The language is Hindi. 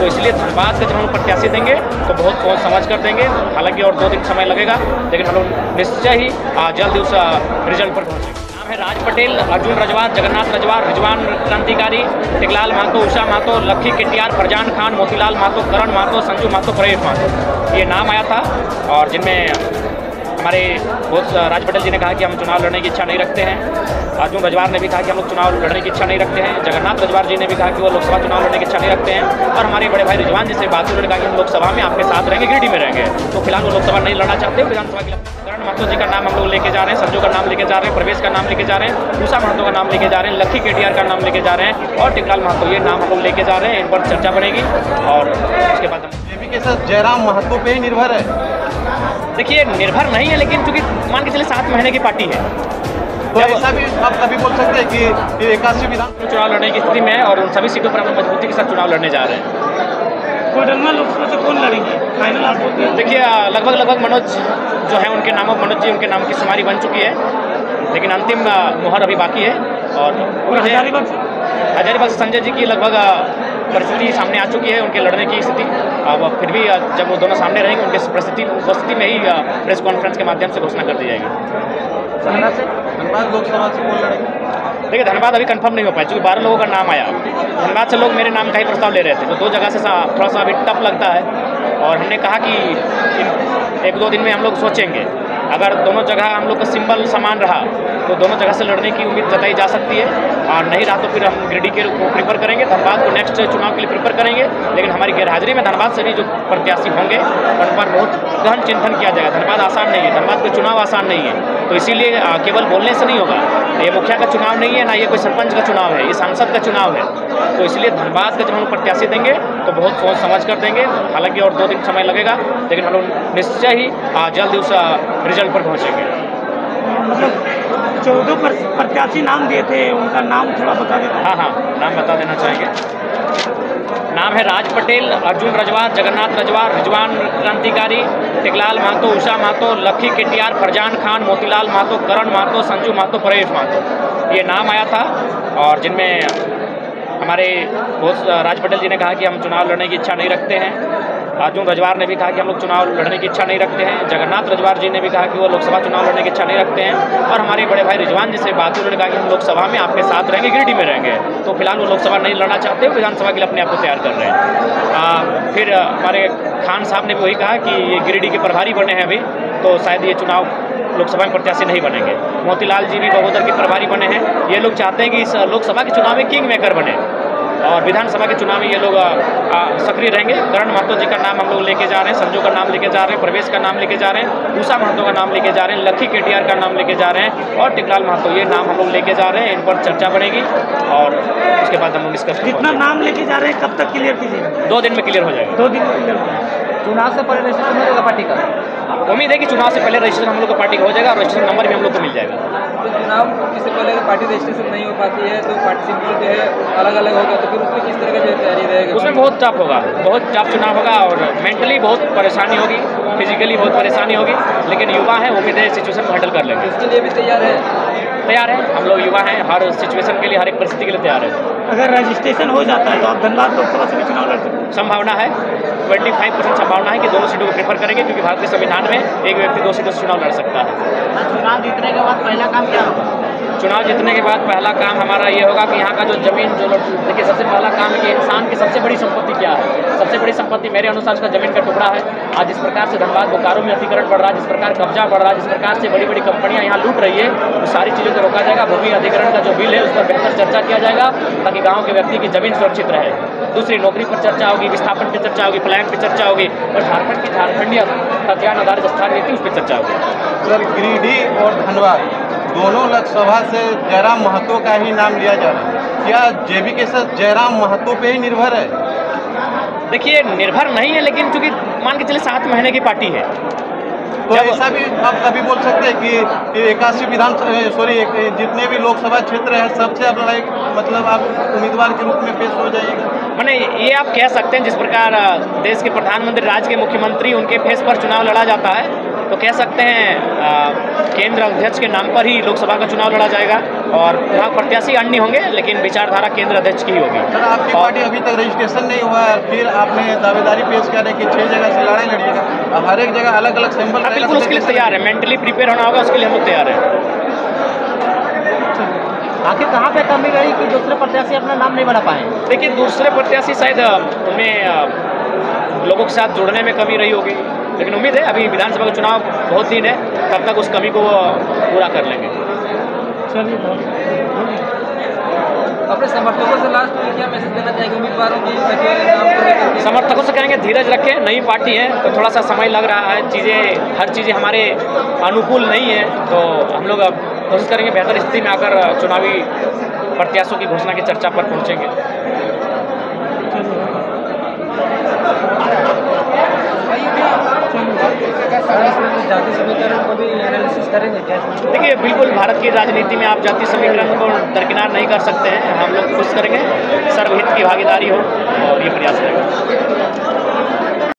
तो इसलिए धनबाद का जब हम प्रत्याशी देंगे तो बहुत सोच समझ कर देंगे। हालांकि और 2 दिन समय लगेगा, लेकिन हम लोग निश्चय ही जल्द उस रिजल्ट पर पहुँचेंगे। नाम है राज पटेल, अर्जुन रजवार, जगन्नाथ रजवार, रिजवान क्रांतिकारी, टेकलाल महतो, उषा महतो, लक्की केटियार, फरजान खान, मोतीलाल महतो, करण महतो, संजू महतो, प्रवेश महतो, ये नाम आया था। और जिनमें हमारे बहुत राज पटेल जी ने कहा कि हम चुनाव लड़ने की इच्छा नहीं रखते हैं। अर्जुन रजवार ने भी कहा कि हम लोग चुनाव लड़ने की इच्छा नहीं रखते हैं। जगन्नाथ रजवार जी ने भी कहा कि वो लोकसभा चुनाव लड़ने की इच्छा नहीं रखते हैं। और हमारे बड़े भाई रिजवान जी से बात हुई, उन्होंने कहा कि हम लोकसभा में आपके साथ रहेंगे, गिरिडीह में रहेंगे। तो फिलहाल वो लोकसभा नहीं लड़ना चाहते। विधानसभा के करण महतो जी का नाम हम लोग लेके जा रहे हैं, संजू का नाम लेके जा रहे हैं, प्रवेश का नाम लेके जा रहे हैं, उषा महतो का नाम लेके जा रहे हैं, लक्की केटियार का नाम लेके जा रहे हैं और टेकलाल महतो, ये नाम हम लोग लेके जा रहे हैं। इन पर चर्चा बनेगी और उसके बाद जेबी के साथ जयराम महतो पे ही निर्भर है। देखिए, निर्भर नहीं है, लेकिन चूंकि मान के चले 7 महीने की पार्टी है, तो ऐसा भी आप कभी बोल सकते हैं कि 81 विधान चुनाव लड़ने की स्थिति में है और उन सभी सीटों पर हम लोग मजबूती के साथ चुनाव लड़ने जा रहे हैं। कोडरमा लोकसभा से कौन लड़ेंगे फाइनल आप बोलते हैं? देखिए, लगभग मनोज जो है उनके नामों, मनोज जी उनके नाम की शुमारी बन चुकी है, लेकिन अंतिम मुहर अभी बाकी है। और हजारीबाग से संजय जी की लगभग परिस्थिति सामने आ चुकी है, उनके लड़ने की स्थिति। अब फिर भी जब वो दोनों सामने रहेंगे, उनकी उपस्थिति में ही प्रेस कॉन्फ्रेंस के माध्यम से घोषणा कर दी जाएगी। धनबाद लोकसभा से कौन लड़ेंगे? देखिए, धनबाद अभी कंफर्म नहीं हो पाया, क्योंकि 12 लोगों का नाम आया। धनबाद से लोग मेरे नाम का ही प्रस्ताव ले रहे थे, तो 2 जगह से थोड़ा सा अभी टफ लगता है। और हमने कहा कि 1-2 दिन में हम लोग सोचेंगे। अगर दोनों जगह हम लोग का सिंबल समान रहा तो दोनों जगह से लड़ने की उम्मीद जताई जा सकती है, और नहीं रहा तो फिर हम गिरिडीह के को प्रीफर करेंगे, धनबाद को नेक्स्ट चुनाव के लिए प्रीफर करेंगे। लेकिन हमारी गैरहाजिरी में धनबाद से भी जो प्रत्याशी होंगे उन पर बहुत गहन चिंतन किया जाएगा। धनबाद आसान नहीं है, धनबाद का चुनाव आसान नहीं है, तो इसीलिए केवल बोलने से नहीं होगा। ये मुखिया का चुनाव नहीं है, ना ये कोई सरपंच का चुनाव है, ये सांसद का चुनाव है। तो इसलिए धनबाद का जब हम प्रत्याशी देंगे तो बहुत सोच समझ कर देंगे। हालांकि और 2 दिन समय लगेगा, लेकिन हम लोग निश्चय ही जल्द उस रिजल्ट पर पहुँचेंगे। मतलब 14 प्रत्याशी नाम दिए थे, उनका नाम थोड़ा बता देते। हाँ, नाम बता देना चाहेंगे। नाम है राज पटेल, अर्जुन रजवार, जगन्नाथ रजवार, रिजवान क्रांतिकारी, टेकलाल महतो, उषा महतो, लक्की केटियार, फरजान खान, मोतीलाल महतो, करण महतो, संजू महतो, प्रवेश महतो, ये नाम आया था। और जिनमें हमारे बहुत राज पटेल जी ने कहा कि हम चुनाव लड़ने की इच्छा नहीं रखते हैं। अर्जुन रजवार ने भी कहा कि हम लोग चुनाव लड़ने की इच्छा नहीं रखते हैं। जगन्नाथ रजवार जी ने भी कहा कि वो लोकसभा चुनाव लड़ने की इच्छा नहीं रखते हैं। और हमारे बड़े भाई रिजवान जी से बात हुई, उन्होंने कहा कि हम लोकसभा में आपके साथ रहेंगे, गिरिडीह में रहेंगे। तो फिलहाल वो लोकसभा नहीं लड़ना चाहते, विधानसभा के लिए अपने आप को तैयार कर रहे हैं। फिर हमारे खान साहब ने भी वही कहा कि ये गिरिडीह के प्रभारी बने हैं अभी, तो शायद ये चुनाव लोकसभा में प्रत्याशी नहीं बनेंगे। मोतीलाल जी भी बगोदर के प्रभारी बने हैं। ये लोग चाहते हैं कि इस लोकसभा के चुनाव में किंग मेकर बने और विधानसभा के चुनाव में ये लोग सक्रिय रहेंगे। करण महतो जी का नाम हम लोग लेके जा रहे हैं, संजू का नाम लेके जा रहे हैं, प्रवेश का नाम लेके जा रहे हैं, उषा महतो का नाम लेके जा रहे हैं, लक्की केटियार का नाम लेके जा रहे हैं और टेकलाल महतो, ये नाम हम लोग लेके जा रहे हैं। इन पर चर्चा बनेगी और उसके बाद हम लोग डिस्कस। कितना नाम लेके जा रहे हैं, कब तक क्लियर कीजिएगा? 2 दिन में क्लियर हो जाएगा। 2 दिन में क्लियर हो जाएगा। चुनाव से पहले रजिस्ट्रेशन हो जाएगा पार्टी का? उम्मीद है कि चुनाव से पहले रजिस्ट्रेशन हम लोग का पार्टी का हो जाएगा और रजिस्ट्रेशन नंबर भी हम लोग को मिल जाएगा। तो चुनाव से पहले अगर पार्टी रजिस्ट्रेशन नहीं हो पाती है तो पार्टी सिंबल जो है अलग अलग होगा, तो फिर उसमें किस तरह की तैयारी रहेगी? उसमें बहुत टफ होगा, बहुत टफ चुनाव होगा और मेंटली बहुत परेशानी होगी, फिजिकली बहुत परेशानी होगी, लेकिन युवा हैं, उम्मीद है सिचुएशन को हैंडल कर लेंगे। इसके लिए भी तैयार है? तैयार है, हम लोग युवा हैं, हर सिचुएशन के लिए, हर एक परिस्थिति के लिए तैयार है। अगर रजिस्ट्रेशन हो जाता है तो आप धनबाद लोकसभा से भी चुनाव लड़ सकते हैं? संभावना है, 25% संभावना है कि दोनों सीटों को प्रेफर करेंगे, क्योंकि भारतीय संविधान में एक व्यक्ति 2 सीटों से चुनाव लड़ सकता है। चुनाव जीतने के बाद पहला काम क्या होगा? चुनाव जीतने के बाद पहला काम हमारा ये होगा कि यहाँ का जो जमीन जो देखिए, सबसे पहला काम है कि इंसान की सबसे बड़ी संपत्ति क्या है। सबसे बड़ी संपत्ति मेरे अनुसार उसका जमीन का टुकड़ा है। आज जिस प्रकार से धनबाद बोकारो में अतिक्रमण बढ़ रहा है, जिस प्रकार कब्जा बढ़ रहा है, जिस प्रकार से बड़ी बड़ी कंपनियां यहाँ लूट रही है, वो सारी चीज़ों को रोका जाएगा। भूमि अधिग्रहण का जो बिल है उस पर बेहतर चर्चा किया जाएगा ताकि गाँव के व्यक्ति की जमीन सुरक्षित रहे। दूसरी, नौकरी पर चर्चा होगी, विस्थापन पर चर्चा होगी, पलायन पर चर्चा होगी और झारखंड की झारखंडीय खतियान आधारित स्थान नीति उस पर चर्चा होगी। सर, गिरिडीह और धनबाद दोनों लोकसभा से जयराम महतो का ही नाम लिया जा रहा है। क्या जेबी के साथ जयराम महतो पे ही निर्भर है? देखिए, निर्भर नहीं है, लेकिन चूंकि मान के चले 7 महीने की पार्टी है, तो ऐसा भी आप कभी बोल सकते हैं कि 81 जितने भी लोकसभा क्षेत्र है सबसे आप मतलब आप उम्मीदवार के रूप में पेश हो जाइएगा? मैंने ये आप कह सकते हैं, जिस प्रकार देश के प्रधानमंत्री, राज्य के मुख्यमंत्री, उनके फेस पर चुनाव लड़ा जाता है, तो कह सकते हैं केंद्र अध्यक्ष के नाम पर ही लोकसभा का चुनाव लड़ा जाएगा और वहाँ प्रत्याशी अन्य होंगे, लेकिन विचारधारा केंद्र अध्यक्ष की ही होगी। सर, आपकी पार्टी अभी तक रजिस्ट्रेशन नहीं हुआ है, फिर आपने दावेदारी पेश किया है कि 6 जगह से लड़ाई लड़िएगा। अब हर एक जगह अलग अलग सिंबल। बिल्कुल उसके लिए तैयार है, मेंटली प्रिपेयर होना होगा, उसके लिए हम लोग तैयार हैं। आखिर कहाँ पे कमी रही कि दूसरे प्रत्याशी अपना नाम नहीं बढ़ा पाए? देखिए, दूसरे प्रत्याशी शायद उनमें लोगों के साथ जुड़ने में कमी रही होगी, लेकिन उम्मीद है अभी विधानसभा का चुनाव बहुत दिन है, तब तक उस कमी को वो पूरा कर लेंगे। अपने समर्थकों से लास्ट में क्या मैसेज देना चाहेंगे उम्मीदवारों की नाम को लेकर? समर्थकों से कहेंगे धीरज रखें, नई पार्टी है तो थोड़ा सा समय लग रहा है, हर चीज़ें हमारे अनुकूल नहीं है, तो हम लोग अब कोशिश करेंगे बेहतर स्थिति में आकर चुनावी प्रत्याशियों की घोषणा की चर्चा पर पहुंचेंगे। जाति समीकरण को भी एनालिसिस करेंगे क्या? देखिए, बिल्कुल भारत की राजनीति में आप जाति समीकरण को दरकिनार नहीं कर सकते हैं। हम लोग कोशिश करेंगे सर्वहित की भागीदारी हो और ये प्रयास करेंगे।